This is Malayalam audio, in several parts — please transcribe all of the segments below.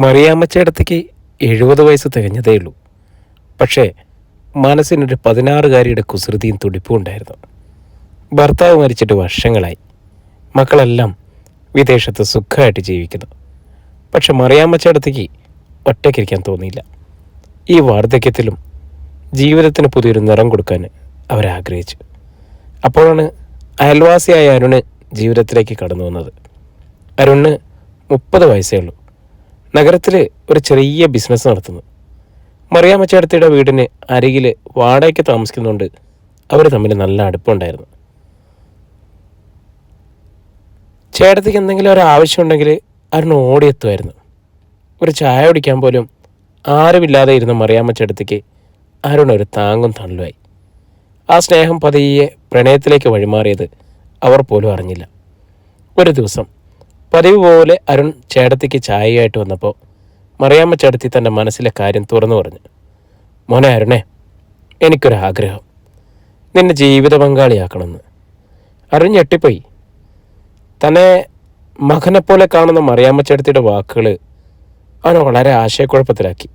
മറിയാമ്മച്ചേടത്തേക്ക് 70 വയസ്സ് തികഞ്ഞതേയുള്ളൂ. പക്ഷേ മനസ്സിനൊരു 16-കാരിയുടെ കുസൃതിയും തുടിപ്പും ഉണ്ടായിരുന്നു. ഭർത്താവ് മരിച്ചിട്ട് വർഷങ്ങളായി. മക്കളെല്ലാം വിദേശത്ത് സുഖമായിട്ട് ജീവിക്കുന്നു. പക്ഷെ മറിയാമ്മച്ചേടത്തേക്ക് ഒറ്റയ്ക്കിരിക്കാൻ തോന്നിയില്ല. ഈ വാർദ്ധക്യത്തിലും ജീവിതത്തിന് പുതിയൊരു നിറം കൊടുക്കാൻ അവരാഗ്രഹിച്ചു. അപ്പോഴാണ് അയൽവാസിയായ അരുണ് ജീവിതത്തിലേക്ക് കടന്നു വന്നത്. അരുണിന് 30 വയസ്സേ ഉള്ളൂ. നഗരത്തിൽ ഒരു ചെറിയ ബിസിനസ് നടത്തുന്നു. മറിയാമ്മച്ചേടത്തിയുടെ വീടിന് അരികിൽ വാടകയ്ക്ക് താമസിക്കുന്നുണ്ട്. അവർ തമ്മിൽ നല്ല അടുപ്പമുണ്ടായിരുന്നു. ചേട്ടത്തിക്ക് എന്തെങ്കിലും ഒരു ആവശ്യമുണ്ടെങ്കിൽ അരുൺ ഓടിയെത്തുമായിരുന്നു. ഒരു ചായ കുടിക്കാൻ പോലും ആരുമില്ലാതെ ഇരുന്ന മറിയാമ്മച്ചേടത്തിക്ക് അരുൺ ഒരു താങ്ങും തണലുമായി. ആ സ്നേഹം പതിയെ പ്രണയത്തിലേക്ക് വഴിമാറിയത് അവർ പോലും അറിഞ്ഞില്ല. ഒരു ദിവസം പതിവ് പോലെ അരുൺ ചേട്ടത്തിക്ക് ചായയായിട്ട് വന്നപ്പോൾ മറിയാമ്മച്ചേടത്തി തൻ്റെ മനസ്സിലെ കാര്യം തുറന്നു പറഞ്ഞു. മോനെ അരുണേ, എനിക്കൊരാഗ്രഹം, നിന്നെ ജീവിത പങ്കാളിയാക്കണമെന്ന്. അരുൺ ഞെട്ടിപ്പോയി. തന്നെ മകനെപ്പോലെ കാണുന്ന മറിയാമ്മച്ചേടത്തിയുടെ വാക്കുകൾ അവനെ വളരെ ആശയക്കുഴപ്പത്തിലാക്കി.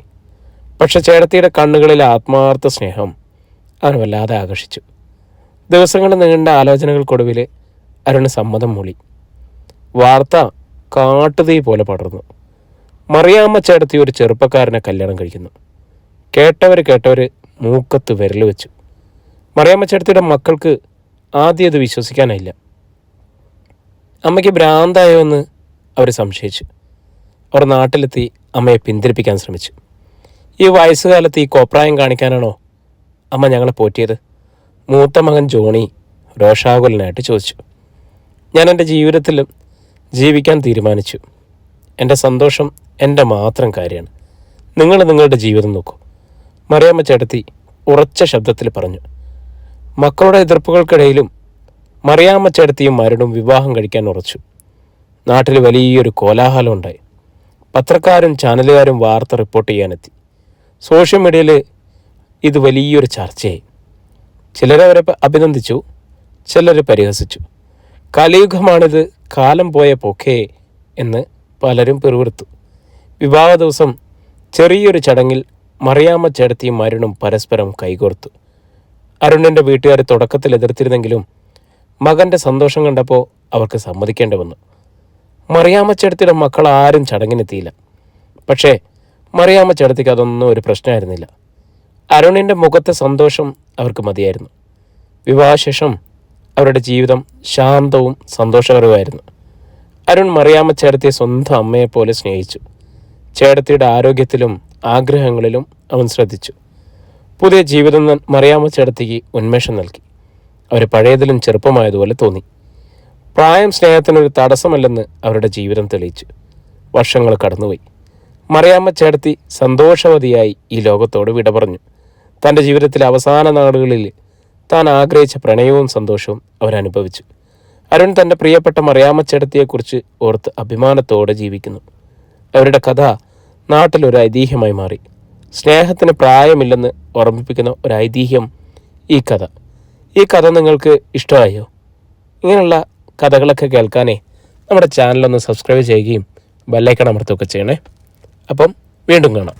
പക്ഷെ ചേട്ടത്തിയുടെ കണ്ണുകളിലെ ആത്മാർത്ഥ സ്നേഹം അവൻ വല്ലാതെ ആകർഷിച്ചു. ദിവസങ്ങൾ നീണ്ട ആലോചനകൾക്കൊടുവിൽ അരുണ് സമ്മതം മൂളി. വാർത്ത കാട്ടുതീ പോലെ പടർന്നു. മറിയാമ്മച്ചേടത്തി ഒരു ചെറുപ്പക്കാരനെ കല്യാണം കഴിക്കുന്നു. കേട്ടവർ മൂക്കത്ത് വിരൽ വെച്ചു. മറിയാമ്മച്ചേടത്തിയുടെ മക്കൾക്ക് ആദ്യം അത് വിശ്വസിക്കാനായില്ല. അമ്മയ്ക്ക് ഭ്രാന്തായോ എന്ന് അവർ സംശയിച്ചു. അവർ നാട്ടിലെത്തി അമ്മയെ പിന്തിരിപ്പിക്കാൻ ശ്രമിച്ചു. ഈ വയസ്സുകാലത്ത് ഈ കോപ്രായം കാണിക്കാനാണോ അമ്മ ഞങ്ങളെ പോറ്റിയത്? മൂത്ത മകൻ ജോണി രോഷാകുലനായിട്ട് ചോദിച്ചു. ഞാൻ എൻ്റെ ജീവിതത്തിലും ജീവിക്കാൻ തീരുമാനിച്ചു. എൻ്റെ സന്തോഷം എൻ്റെ മാത്രം കാര്യമാണ്. നിങ്ങൾ നിങ്ങളുടെ ജീവിതം നോക്കൂ, മറിയാമ്മച്ചേടത്തി ഉറച്ച ശബ്ദത്തിൽ പറഞ്ഞു. മക്കളുടെ എതിർപ്പുകൾക്കിടയിലും മറിയാമ്മച്ചേടത്തിയും അരുണും വിവാഹം കഴിക്കാൻ ഉറച്ചു. നാട്ടിൽ വലിയൊരു കോലാഹലം ഉണ്ടായി. പത്രക്കാരും ചാനലുകാരും വാർത്ത റിപ്പോർട്ട് ചെയ്യാനെത്തി. സോഷ്യൽ മീഡിയയിൽ ഇത് വലിയൊരു ചർച്ചയായി. ചിലരവരെ അഭിനന്ദിച്ചു, ചിലർ പരിഹസിച്ചു. കലിയുഗമാണിത്, കാലം പോയ പോക്കേ എന്ന് പലരും പിറുവിറുത്തു. വിവാഹ ദിവസം ചെറിയൊരു ചടങ്ങിൽ മറിയാമ്മച്ചേടത്തിയും അരുണും പരസ്പരം കൈകോർത്തു. അരുണിൻ്റെ വീട്ടുകാർ തുടക്കത്തിൽ എതിർത്തിരുന്നെങ്കിലും മകൻ്റെ സന്തോഷം കണ്ടപ്പോൾ അവർക്ക് സമ്മതിക്കേണ്ടി വന്നു. മറിയാമ്മച്ചേടത്തിയുടെ മക്കൾ ആരും ചടങ്ങിനെത്തിയില്ല. പക്ഷേ മറിയാമ്മച്ചേടത്തിക്ക് അതൊന്നും ഒരു പ്രശ്നമായിരുന്നില്ല. അരുണിൻ്റെ മുഖത്തെ സന്തോഷം അവർക്ക് മതിയായിരുന്നു. വിവാഹശേഷം അവരുടെ ജീവിതം ശാന്തവും സന്തോഷകരവുമായിരുന്നു. അരുൺ മറിയാമ്മച്ചേടത്തിയെ സ്വന്തം അമ്മയെപ്പോലെ സ്നേഹിച്ചു. ചേടത്തിയുടെ ആരോഗ്യത്തിലും ആഗ്രഹങ്ങളിലും അവൻ ശ്രദ്ധിച്ചു. പുതിയ ജീവിതം മറിയാമ്മച്ചേടത്തിക്ക് ഉന്മേഷം നൽകി. അവർ പഴയതിലും ചെറുപ്പമായതുപോലെ തോന്നി. പ്രായം സ്നേഹത്തിനൊരു തടസ്സമല്ലെന്ന് അവരുടെ ജീവിതം തെളിയിച്ചു. വർഷങ്ങൾ കടന്നുപോയി. മറിയാമ്മച്ചേടത്തി സന്തോഷവതിയായി ഈ ലോകത്തോട് വിട പറഞ്ഞു. തൻ്റെ ജീവിതത്തിലെ അവസാന നാളുകളിൽ താൻ ആഗ്രഹിച്ച പ്രണയവും സന്തോഷവും അവരനുഭവിച്ചു. അരുൺ തൻ്റെ പ്രിയപ്പെട്ട മറിയാമ്മച്ചേടത്തിയെക്കുറിച്ച് ഓർത്ത് അഭിമാനത്തോടെ ജീവിക്കുന്നു. അവരുടെ കഥ നാട്ടിലൊരു ഐതിഹ്യമായി മാറി. സ്നേഹത്തിന് പ്രായമില്ലെന്ന് ഓർമ്മിപ്പിക്കുന്ന ഒരു ഐതിഹ്യം ഈ കഥ നിങ്ങൾക്ക് ഇഷ്ടമായോ? ഇങ്ങനെയുള്ള കഥകളൊക്കെ കേൾക്കാനേ നമ്മുടെ ചാനലൊന്ന് സബ്സ്ക്രൈബ് ചെയ്യുകയും ബെല്ലൈക്കൺ അമർത്തുകയൊക്കെ ചെയ്യണേ. അപ്പം വീണ്ടും കാണാം.